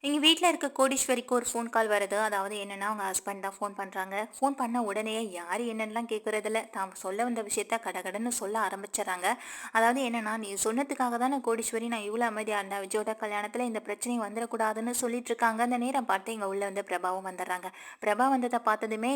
எங்க வீட்ல இருக்க கோடீஸ்வரிக்கு ஒரு ஃபோன் கால் வருது. அதாவது என்னன்னா, அவங்க ஹஸ்பண்ட் தான் ஃபோன் பண்றாங்க. ஃபோன் பண்ண உடனே யாரு என்னன்னுலாம் கேட்கறதில்ல. தான் சொல்ல வந்த விஷயத்த கடகடன்னு சொல்ல ஆரம்பிச்சர்றாங்க. அதாவது என்னன்னா, "நீ சொன்னதுக்காக தானே கோடீஸ்வரி நான் இவ்ளோ அமைதியா இருந்தேன். விஜயோட கல்யாணத்துல இந்த பிரச்சனை வந்துரக்கூடாதுன்னு சொல்லிட்டு இருக்காங்க." அந்த நேரம் பார்த்து இங்க உள்ள வந்து பிரபாவும் வந்துர்றாங்க. பிரபா வந்தத பார்த்ததுமே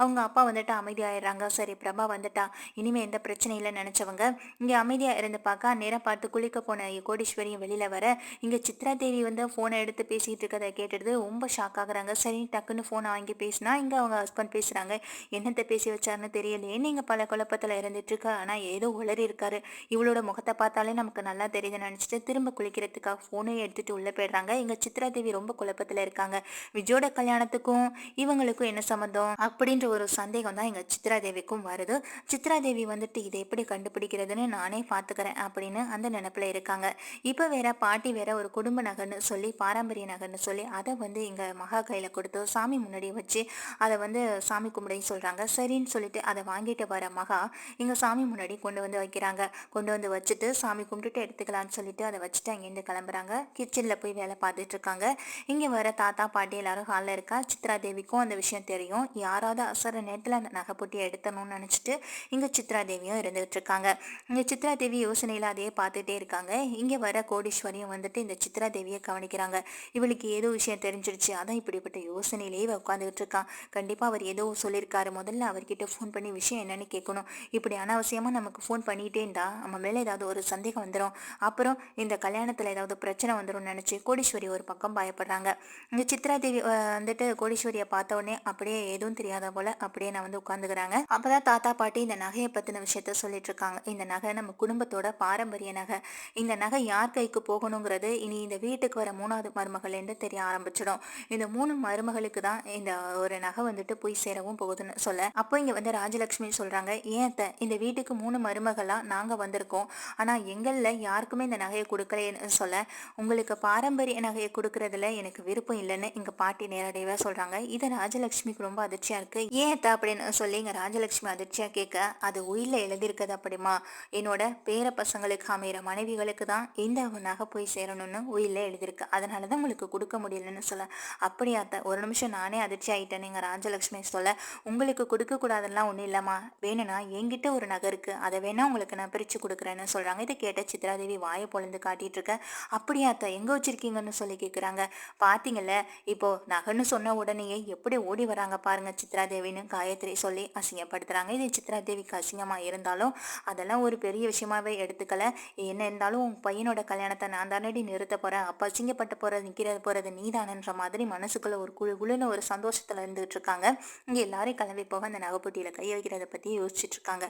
அவங்க அப்பா வந்துட்டு அமைதியாயிடுறாங்க. சரி பிரபா வந்துட்டா, இனிமே எந்த பிரச்சனையும் இல்லன்னு நெனச்சவங்க, இங்க அமைதியா இருந்து பார்க்க அந்நேரம் பார்த்து குளிக்க போன கோடீஸ்வரியும் வெளில வர, இங்க சித்ரா தேவி வந்து ஃபோன எடுத்து பேசிட்டு இருக்கறத கேட்டுட்டு ரொம்ப ஷாக் ஆகுறாங்க. சரி டக்குன்னு ஃபோன வாங்கி பேசினா, இங்க அவங்க ஹஸ்பண்ட் பேசுறாங்க. என்னத்த பேசி வச்சாருன்னு தெரியலையே, நீங்க பல குழப்பத்துல இருந்துட்டு இருக்க. ஆனா ஏதோ உளறி இருக்காரு. இவளோட முகத்த பார்த்தாலே நமக்கு நல்லா தெரியுதுன்னு நினைச்சிட்டு திரும்ப குளிக்கிறதுக்காக ஃபோனையும் எடுத்துட்டு உள்ள போயிடுறாங்க. இங்க சித்ரா தேவி ரொம்ப குழப்பத்துல இருக்காங்க. விஜயோட கல்யாணத்துக்கும் இவங்களுக்கும் என்ன சம்மந்தம் அப்படின்ற ஒரு சந்தேகம் தான் எங்க சித்ரா தேவிக்கும் வருது. சித்ரா தேவி வந்துட்டு இதை எப்படி கண்டுபிடிக்கிறதுன்னு நானே பாத்துக்கிறேன் அப்படின்னு அந்த நினைப்புல இருக்காங்க. இப்ப வேற பாட்டி வேற ஒரு குடும்ப நகைன்னு சொல்லி பாரம்பரிய நகைன்னு சொல்லி அதை வந்து எங்க மகா கையில கொடுத்து சாமி முன்னாடி வச்சு அதை வந்து சாமி கும்பிடையும் சொல்றாங்க. சரின்னு சொல்லிட்டு அதை வாங்கிட்டு வர மகா எங்க சாமி முன்னாடி கொண்டு வந்து வைக்கிறாங்க. கொண்டு வந்து வச்சுட்டு சாமி கும்பிட்டுட்டு எடுத்துக்கலாம்னு சொல்லிட்டு அதை வச்சுட்டு அங்கேருந்து கிளம்புறாங்க. கிச்சன்ல போய் வேலை பார்த்துட்டு இருக்காங்க. இங்க வர தாத்தா பாட்டி எல்லாரும் ஹாலில் இருக்கா. சித்ரா தேவிக்கும் அந்த விஷயம் தெரியும். யாராவது அசர நேரத்தில் அந்த நகை போட்டியை எடுத்தணும்னு நினைச்சிட்டு இங்க சித்ரா தேவியும் இருந்துகிட்டு இருக்காங்க. இங்க சித்ரா தேவி யோசனையில அதையே பார்த்துட்டே இருக்காங்க. இங்க வர கோடீஸ்வரியும் வந்துட்டு இந்த சித்ரா தேவியை கவனிக்கிறாங்க. இவளுக்கு ஏதோ விஷயம் தெரிஞ்சிருச்சு, அதான் இப்படிப்பட்ட யோசனையிலேயே உட்காந்துக்கிட்டு இருக்கான். கண்டிப்பா அவர் ஏதோ சொல்லியிருக்காரு. முதல்ல அவர்கிட்ட ஃபோன் பண்ணி விஷயம் என்னன்னு கேட்கணும். இப்படி அனாவசியமா நமக்கு ஃபோன் பண்ணிட்டே இருந்தா நம்ம மேல ஏதாவது ஒரு சந்தேகம் வந்துடும். அப்புறம் இந்த கல்யாணத்துல ஏதாவது பிரச்சனை வந்துடும் நினைச்சு கோடீஸ்வரி ஒரு பக்கம் பயப்படுறாங்க. இந்த சித்ரா தேவி வந்துட்டு கோடீஸ்வரியை பார்த்த உடனே அப்படியே எதுவும் தெரியாத போல அப்படியே நான் வந்து உட்காந்துக்கிறாங்க. அப்பதான் தாத்தா பாட்டி இந்த நகையை பத்தின விஷயத்த சொல்லிட்டு இருக்காங்க. இந்த நகை நம்ம குடும்பத்தோட பாரம்பரிய நகை. இந்த நகை யார் கைக்கு போகணுங்கிறது இனி இந்த வீட்டுக்கு வர மூணாவது மருமகள் என்று தெரிய ஆரம்பிச்சிடும். இந்த மூணு மருமகளுக்கு தான் இந்த ஒரு நகை வந்துட்டு போய் சேரவும் போகுதுன்னு சொல்ல, அப்போ இங்க வந்து ராஜலட்சுமி சொல்றாங்க, ஏன் அத்தை, இந்த வீட்டுக்கு மூணு மருமகளா நாங்க வந்திருக்கோம். ஆனா எங்கள்ல யாருக்குமே இந்த நகையை கொடுக்கலன்னு சொல்ல, உங்களுக்கு பாரம்பரிய நகையை கொடுக்கறதுல எனக்கு விருப்பம் இல்லைன்னு எங்க பாட்டி நேரடியாக சொல்றாங்க. இது ராஜலட்சுமிக்கு ரொம்ப அதிர்ச்சியா இருக்கு. ஏன் அத்தை அப்படின்னு சொல்லி இங்க ராஜலட்சுமி அதிர்ச்சியா கேட்க, அது உயிரில எழுதியிருக்கிறது அப்படிமா, என்னோட பேர பசங்களுக்கு அமைகிற மனைவிகளுக்கு தான் இந்த நகை போய் சேரணும்னு உயிரில் எழுதியிருக்கு. அதனால தான் உங்களுக்கு கொடுக்க முடியலன்னு சொல்ல, அப்படியாத்த ஒரு நிமிஷம் நானே அதிர்ச்சி ஆகிட்டேன். நீங்கள் ராஜலட்சுமி சொல்ல, உங்களுக்கு கொடுக்கக்கூடாதுலாம் ஒன்றும் இல்லைம்மா, வேணும்னா என்கிட்ட ஒரு நகை இருக்குது, அதை வேணா உங்களுக்கு நான் பிரித்து கொடுக்குறேன்னு சொல்கிறாங்க. இதை கேட்ட சித்ராதேவி வாயை பொழுந்து காட்டிட்டு இருக்க, அப்படியாத்த எங்கே வச்சிருக்கீங்கன்னு சொல்லி கேட்குறாங்க. பார்த்தீங்கல்ல, இப்போ நகைன்னு சொன்ன உடனேயே எப்படி ஓடி வராங்க பாருங்க சித்ராதேவின்னு காயத்ரி சொல்லி அசிங்கப்படுத்துறாங்க. இது சித்ராதேவிக்கு அசிங்கமாக இருந்தாலும் அதெல்லாம் ஒரு பெரிய விஷயமாவே எடுத்துக்கல. என்ன இருந்தாலும் உன் பையனோட கல்யாணத்தை நான் தானடி நிறுத்த போறேன், அப்ப அசிங்கப்பட்டு போறது நீ தானன்ற மாதிரி மனசுக்குள்ள ஒரு குழுன்னு ஒரு சந்தோஷத்துல இருந்துட்டு இருக்காங்க. இங்க எல்லாரும் கிளம்பி போக அந்த நகைப்பொட்டியில கை வைக்கிறத பத்தி யோசிச்சுட்டு இருக்காங்க.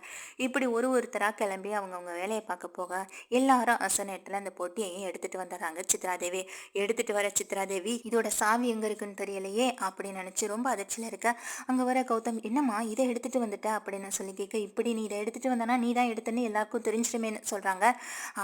இப்படி ஒருத்தரா கிளம்பி அவங்கவுங்க வேலையை பார்க்க போக எல்லாரும் அச நேரத்துல அந்த பொட்டியையும் எடுத்துட்டு வந்துடுறாங்க. சித்ராதேவி எடுத்துட்டு வர சித்ராதேவி இதோட சாவி எங்க இருக்குன்னு தெரியலையே அப்படின்னு நினைச்சு ரொம்ப அதிர்ச்சியில இருக்க, அங்க வர கௌதம், என்னம்மா இதை எடுத்துட்டு வந்துட்ட அப்படின்னு சொல்லி கேட்க, இப்படி நீ இதை எடுத்துட்டு வந்தனா நீ தான் எடுத்துன்னு எல்லாருக்கும் தெரிஞ்சிருமேன்னு சொல்றாங்க.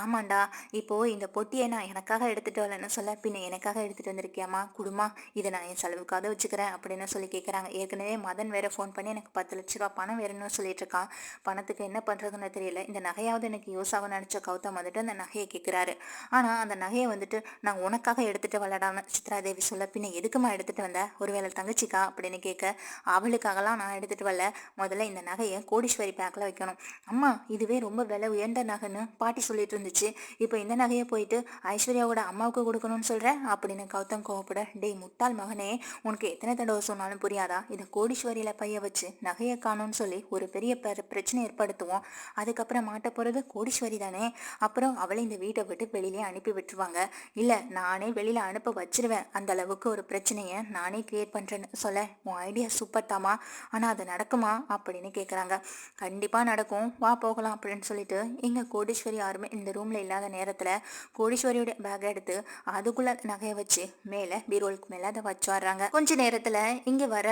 ஆமாண்டா, இப்போ இந்த பொட்டியை நான் எனக்காக எடுத்துட்டு வரலன்னு சொல்ல, பின்ன எனக்காக எடுத்துட்டு வந்திருக்கியாமா, குடுமா, இதை நான் என் செலவுக்காக வச்சுக்கிறேன் அப்படின்னு சொல்லி கேட்குறாங்க. ஏற்கனவே மதன் வேற ஃபோன் பண்ணி எனக்கு 10 லட்ச ரூபா பணம் வேணும்னு சொல்லிட்டு இருக்கான். பணத்துக்கு என்ன பண்றதுன்னு தெரியல. இந்த நகையாவது எனக்கு யூஸ் ஆகும் நினைச்ச கௌதம் வந்துட்டு அந்த நகையை கேட்கிறாரு. ஆனா அந்த நகையை வந்துட்டு நான் உனக்காக எடுத்துட்டு வரலான்னு சித்ராதேவி சொல்ல, பின்ன எதுக்குமா எடுத்துட்டு வந்த, ஒருவேளை தங்கச்சிக்கா அப்படின்னு கேட்க, அவளுக்காகலாம் நான் எடுத்துட்டு வரல, முதல்ல இந்த நகையை கோடீஸ்வரி பேக்ல வைக்கணும். அம்மா இதுவே ரொம்ப விலை உயர்ந்த நகைன்னு பாட்டி சொல்லிட்டு இருந்துச்சு, இப்போ இந்த நகையை போயிட்டு ஐஸ்வர்யாவோட அம்மாவுக்கு கொடுக்கணும்னு சொல்ற அப்படின்னு கௌதம் கோவப்பட, டேய் முட்டாள் மகனே, உனக்கு எத்தனை தடவை சொன்னாலும் புரியாதா, இதை கோடீஸ்வரியில பைய வச்சு நகையை காணும்னு சொல்லி ஒரு பெரிய பிரச்சனை ஏற்படுத்துவோம், அதுக்கப்புறம் மாட்ட போறது கோடீஸ்வரி தானே, அப்புறம் அவளை இந்த வீட்டை விட்டு வெளியிலே அனுப்பி விட்டுருவாங்க, இல்ல நானே வெளியில அனுப்ப வச்சிருவேன், அந்த அளவுக்கு ஒரு பிரச்சனையை நானே கிரியேட் பண்றேன்னு சொல்ல, உன் ஐடியா சூப்பர் தாமா, ஆனா அது நடக்குமா அப்படின்னு கேட்குறாங்க. கண்டிப்பா நடக்கும், வா போகலாம் அப்படின்னு சொல்லிட்டு இங்க கோடீஸ்வரி யாருமே இந்த ரூம்ல இல்லாத நேரத்துல கோடீஸ்வரியோட பேக் எடுத்து அதுக்குள்ள நகையை வச்சு மேல பீரோலுக்கு மேல அதை வச்சுடுறாங்க. கொஞ்ச நேரத்துல இங்க வர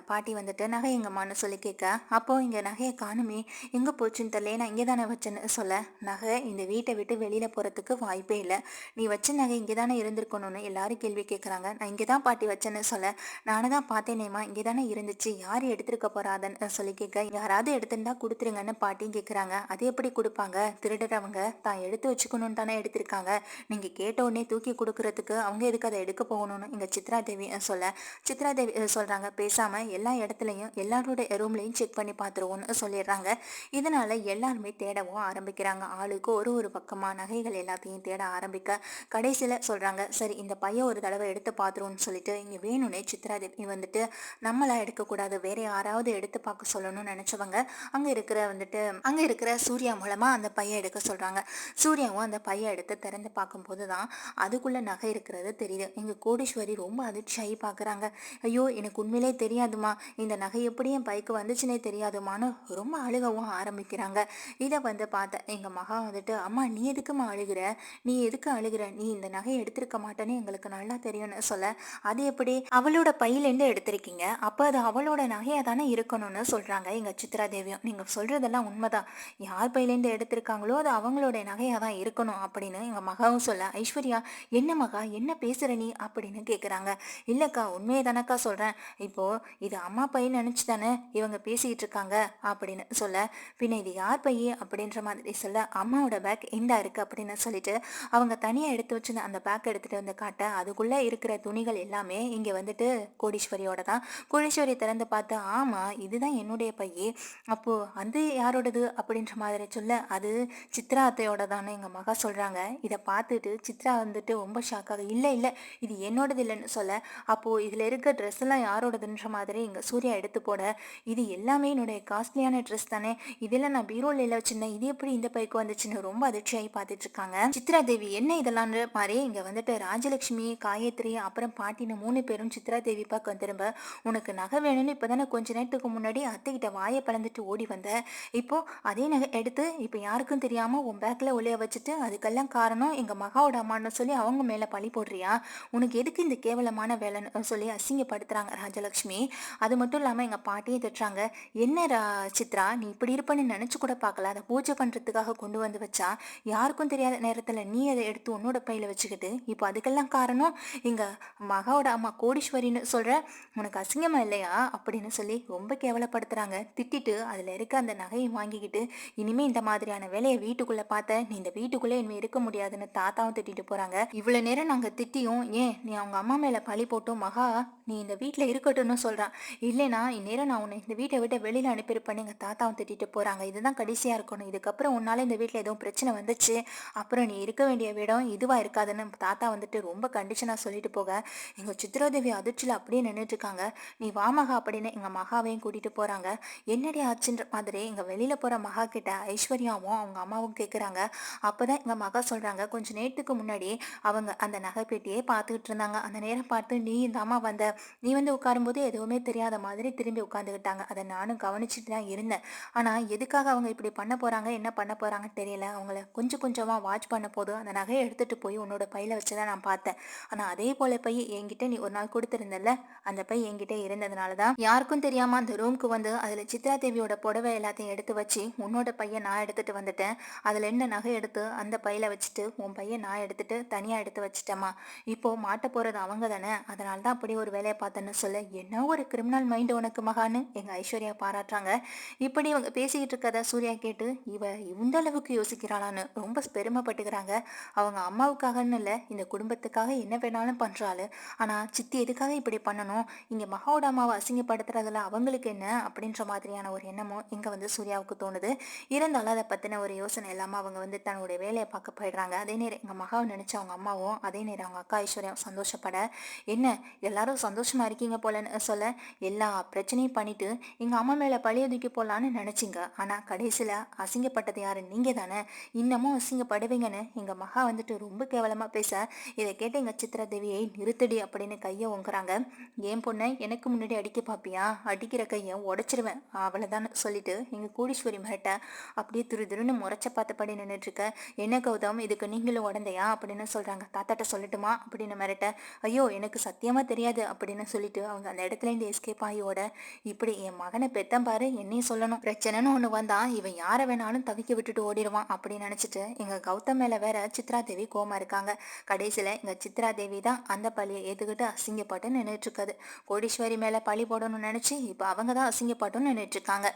பாட்டி வந்துட்டு நகை எங்கம்மான்னு சொல்லி கேட்க, அப்போ இங்க நகையை காணுமே, எங்க போச்சுன்னு தெரியல, நான் இங்கே தானே வச்சேன்னு சொல்ல, நகை இந்த வீட்டை விட்டு வெளியில போறதுக்கு வாய்ப்பே இல்லை, நீ வச்ச நகை இங்கே தானே இருந்திருக்கணும்னு எல்லாரும் கேள்வி கேட்குறாங்க. நான் இங்கே தான் பாட்டி வச்சேன்னு சொல்ல, நானும் தான் பார்த்தேனேம்மா, இங்கே தானே இருந்துச்சு, யார் எடுத்திருக்க போறாதுன்னு சொல்லி கேட்க, யாராவது எடுத்திருந்தா கொடுத்துருங்கன்னு பாட்டியும் கேட்குறாங்க. அது எப்படி கொடுப்பாங்க, திருடுறவங்க தான் எடுத்து வச்சுக்கணும்னு தானே எடுத்திருக்காங்க, நீங்க கேட்ட உடனே தூக்கி கொடுக்கறதுக்கு அவங்க எதுக்கு அதை எடுக்க போகணும்னு இங்க சித்ரா தேவி சொல்ல, சித்ரா தேவி சொல்றாங்க பேசாம எல்லா இடத்துலயும் எல்லாரோட ரூம்லயும் செக் பண்ணி பார்த்துருவோம்னு சொல்லிடுறாங்க. இதனால எல்லாருமே தேடவும் ஆரம்பிக்கிறாங்க. ஆளுக்கு ஒரு ஒரு பக்கமா நகைகள் எல்லாத்தையும் தேட ஆரம்பிக்க கடைசியில சொல்றாங்க, சரி இந்த பையன் ஒரு தடவை எடுத்து பார்த்துருவோம்னு சொல்லிட்டு இங்க வேணும்னே சித்ரா தேவி வந்துட்டு நம்மளா எடுக்கக்கூடாது, வேற யாராவது எடுத்து பார்க்க சொல்லணும்னு நினைச்சவங்க அங்க இருக்கிற சூர்யா மூலமா அந்த பையன் எடுக்க சொல்றாங்க. சூர்யாவும் அந்த பையன் எடுத்து திறந்து பார்க்கும்போது தான் அதுக்குள்ள நகை இருக்கிறது தெரியுது. எங்க கோடீஸ்வரி ரொம்ப அதிர்ச்சியாகி பார்க்குறாங்க. ஐயோ எனக்கு உண்மையிலே தெரியாதுமா, இந்த நகை எப்படி என் பைக்கு வந்துச்சுன்னே தெரியாதுமான்னு ரொம்ப அழுகவும் ஆரம்பிக்கிறாங்க. இதை பார்த்த எங்க மகா வந்துட்டு, அம்மா நீ எதுக்குமா அழுகிற, நீ இந்த நகையை எடுத்திருக்க மாட்டேன்னு எங்களுக்கு நல்லா தெரியும்னு சொல்ல, அது எப்படி அவளோட பையிலேருந்து எடுத்திருக்கீங்க, அப்போ அது அவளோட நகையா தானே இருக்கணும்னு சொல்றாங்க எங்க சித்ரா தேவியும். நீங்க சொல்றதெல்லாம் உண்மைதான், யார் பையிலேருந்து எடுத்திருக்காங்களோ அது அவங்களோட நகையா தான் இருக்கணும் அப்படின்னு எங்க மகாவும் சொல்ல, ஐஸ்வர்யா என்ன மகா என்ன பேசுற நீ அப்படின்னு கேக்குறாங்க. இல்லக்கா உண்மையை தானக்கா சொல்றேன், இப்போ இது அம்மா பையன் நினைச்சு தானே இவங்க பேசிட்டு இருக்காங்க அப்படின்னு சொல்ல, பின்ன இது யார் பையன் அப்படின்ற மாதிரி சொல்ல, அம்மாவோட பேக் இந்தா இருக்கு அப்படின்னு சொல்லிட்டு அவங்க தனியா எடுத்து வச்சிருந்த அந்த பேக் எடுத்துட்டு வந்து காட்ட, அதுக்குள்ள இருக்கிற துணிகள் எல்லாமே இங்க கோடீஸ்வரியோட தான். கோடீஸ்வரி திறந்து பார்த்து, ஆமா இதுதான் என்னுடைய பையே, அப்போ அது யாரோடது அப்படின்ற மாதிரி சொல்ல, அது சித்ரா அத்தையோட தானே எங்க மகா சொல்றாங்க. இதை பார்த்துட்டு சித்ரா ரொம்ப ஷாக்காக, இல்ல இல்ல இது என்னோடது இல்லைன்னு சொல்ல, அப்போ இதுல இருக்க ட்ரெஸ் எல்லாம் யாரோடதுன்ற மாதிரி இங்க சூர்யா எடுத்து போட, இது எல்லாமே என்னுடைய காஸ்ட்லியான ட்ரெஸ் தானே, இதெல்லாம் நான் பீரோல வச்சிருந்தேன், இது எப்படி இந்த பைக்கு வந்துச்சுன்னு ரொம்ப அதிர்ச்சியாகி பார்த்துட்டு இருக்காங்க. சித்ரா தேவி என்ன இதெல்லாம்ன்ற மாதிரி இங்க ராஜலட்சுமி காயத்ரி அப்புறம் பாட்டின்னு 3 பேரும் சித்ரா தேவி பக்கம் திரும்ப, உனக்கு நகை வேணும்னு இப்பதானே கொஞ்ச நேரத்துக்கு முன்னாடி அத்தைகிட்ட வாயை பழந்துட்டு ஓடி வந்த, இப்போ அதே நகை எடுத்து இப்போ யாருக்கும் தெரியாம உன் பேக்ல ஒளிய வச்சுட்டு அதுக்கெல்லாம் காரணம் எங்க மகாவோட அம்மான்னு சொல்லி அவங்க மேல பழி போடுறியா, உனக்கு எதுக்கு இந்த கேவலமான வேலைன்னு சொல்லி அசிங்கப்படுத்துறாங்க ராஜலட்சுமி. அது மட்டும் இல்லாம எங்க பாட்டியை திட்டுறாங்க, என்ன சித்ரா நீ இப்படி இருப்பன்னு நினைச்சு கூட பார்க்கல, அதை பூஜை பண்றதுக்காக கொண்டு வந்து வச்சா, யாருக்கும் தெரியாத நேரத்துல நீ அதை எடுத்து உன்னோட பையில வச்சுக்கிட்டு இப்போ அதுக்கெல்லாம் காரணம் எங்க மகாவோட அம்மா கோடீஸ்வரின்னு சொல்ற, உனக்கு அசிங்கமா இல்லையா அப்படின்னு சொல்லி ரொம்ப கேவலப்படுத்துறாங்க. திட்டிட்டு அதுல இருக்க அந்த நகையை வாங்கிக்கிட்டு, இனிமே இந்த மாதிரியான வேலையை வீட்டுக்குள்ள பார்த்த நீ இந்த வீட்டுக்குள்ளே இனிமே இருக்க முடியாதுன்னு தாத்தாவும் திட்டிட்டு போறாங்க. இவ்வளவு நேரம் நாங்க திட்டியும் ஏன் நீ அவங்க அம்மா மேல பழி போட்டும் மகா நீ இந்த வீட்டுல இருக்கட்டும்னு சொல்றான், இல்லைனா இந்நேரம் நான் உன்னை இந்த வீட்டை விட்டு வெளியில அனுப்பியிருப்பேன்னு எங்க தாத்தாவும் திட்டிட்டு போறாங்க. இதுதான் கடைசியா இருக்கணும், இதுக்கப்புறம் உன்னால இந்த வீட்டுல எதுவும் பிரச்சனை வந்துச்சு அப்புறம் நீ இருக்க வேண்டிய விடம் இதுவா இருக்காதுன்னு தாத்தா ரொம்ப கண்டிஷனா சொல்லிட்டு போக, எங்க சித்ராதேவி அதிர்ச்சியில அப்படியே நின்றுட்டு இருக்காங்க. நீ வா மகா அப்படின்னு எங்க மகாவையும் கூட்டிட்டு போறாங்க. என்னடி ஆச்சுன்ற மாதிரி எங்க வெளியில போற மகா கிட்ட ஐஸ்வர்யாவும் அவங்க அம்மாவும் கேக்குறாங்க. அப்பதான் எங்க மகா சொல்றாங்க, கொஞ்ச நேரத்துக்கு முன்னாடி அவங்க அந்த நகை பெட்டியே பார்த்துக்கிட்டு இருந்தாங்க, அந்த நேரம் பார்த்து நீ இந்த அம்மா நீ உட்காரும்போது எதுவுமே தெரியாத மாதிரி திரும்பி உட்காந்துக்கிட்டாங்க, அதை நானும் கவனிச்சுட்டு தான் இருந்தேன். ஆனா எதுக்காக அவங்க இப்படி பண்ண போறாங்க என்ன பண்ண போறாங்கன்னு தெரியல, அவங்கள கொஞ்சம் கொஞ்சமா வாட்ச் பண்ண போதும் அந்த நகையை எடுத்துட்டு போய் உன்னோட பையில வச்சுதான் நான் பார்த்தேன். ஆனா அதே போல பை என்கிட்ட நீ ஒரு நாள் கொடுத்திருந்தல, அந்த பை என்கிட்ட இருந்ததுனாலதான் யாருக்கும் தெரியாம அந்த ரூம்க்கு அதுல சித்ரா தேவியோட புடவை எல்லாத்தையும் எடுத்து வச்சு உன்னோட பையன் நான் எடுத்துட்டு வந்துட்டேன், அதுல என்ன நகை எடுத்து அந்த பையில வச்சுட்டு உன் பையன் நான் எடுத்துட்டு தனியா எடுத்து வச்சுட்டேமா, இப்போ மாட்ட போறது அவங்க தானே, அதனாலதான் அப்படி ஒரு வேலையை பார்த்தேன்னு சொல்ல, என்ன ஒரு கிரிமினல் மைண்ட் உனக்கு மகான்னு எங்க ஐஸ்வர்யா பாராட்டுறாங்க. இப்படி இவங்க பேசிக்கிட்டு இருக்கத சூர்யா கேட்டு இந்த அளவுக்கு யோசிக்கிறாளான்னு ரொம்ப பெருமைப்பட்டுக்கிறாங்க. அவங்க அம்மாவுக்காகன்னு இல்லை இந்த குடும்பத்துக்காக என்ன வேணாலும் பண்றாளு, ஆனா சித்தி எதுக்காக இப்படி பண்ணணும், இங்க மகாவோட அம்மாவை அசிங்கப்படுத்துறதுல அவங்களுக்கு என்ன அப்படின்ற மாதிரியான ஒரு எண்ணமும் இங்க சூர்யாவுக்கு தோணுது. இருந்தாலும் அதை பத்தின ஒரு யோசனை இல்லாம அவங்க தன்னுடைய வேலையை பார்க்க போயிடுறாங்க. அதே நேரம் எங்க மகாவை நினைச்ச அவங்க அம்மாவும் அதே நேரம் அவங்க அக்கா ஐஸ்வர்யா சந்தோஷப்பட, என்ன எல்லாரும் சந்தோஷமா இருக்கீங்க போலன்னு சொல்ல, எல்லா பிரச்சனையும் பண்ணிட்டு எங்க அம்மா மேல பழிய தூக்கி போடலான்னு நினைச்சிங்க, ஆனா கடைசியில அசிங்கப்பட்டது யாரு நீங்க தானே, இன்னமும் அசிங்கப்படுவீங்கன்னு எங்க மகா ரொம்ப கேவலமா பேச, இதை கேட்டு எங்க சித்ரா தேவியை நிறுத்தடி அப்படின்னு கையை ஓங்குறாங்க. ஏன் பொண்ணை எனக்கு முன்னாடி அடிக்க பாப்பியா, அடிக்கிற கையை உடைச்சிருவேன் அவ்வளவுதான் சொல்லிட்டு எங்க கோடீஸ்வரி மிரட்ட, அப்படியே திருன்னு முறைச்ச பார்த்தபடி நின்றுட்டு இருக்க, என்ன கௌதம் இதுக்கு நீங்களும் உடந்தையா அப்படின்னு சொல்றாங்க. தாத்தாட்ட சொல்லட்டுமா அப்படின்னு மிரட்ட, ஐயோ எனக்கு சத்தியமா தெரியாது அப்படின்னு சொல்லிட்டு அவங்க அந்த இடத்துல இருந்து எஸ்கேப் ஆகி ஓட, இப்படி என் மகனை பெத்தம் பாரு என்னையும் சொல்லணும், பிரச்சனைன்னு ஒண்ணு வந்தா இவன் யாரை வேணாலும் தவிக்க விட்டுட்டு ஓடிடுவான் அப்படின்னு நினைச்சிட்டு எங்க கௌதம் மேல வேற சித்ரா தேவி கோமா இருக்காங்க. கடைசியில எங்க சித்ரா தேவி தான் அந்த பழியை ஏத்துக்கிட்டு அசிங்கப்பட்டு நின்றுட்டு இருக்காது. கோடீஸ்வரி மேல பழி போடணும்னு நினைச்சு இப்ப அவங்க தான் அசிங்கப்பட்டுன்னு நின்றுட்டு இருக்காங்க.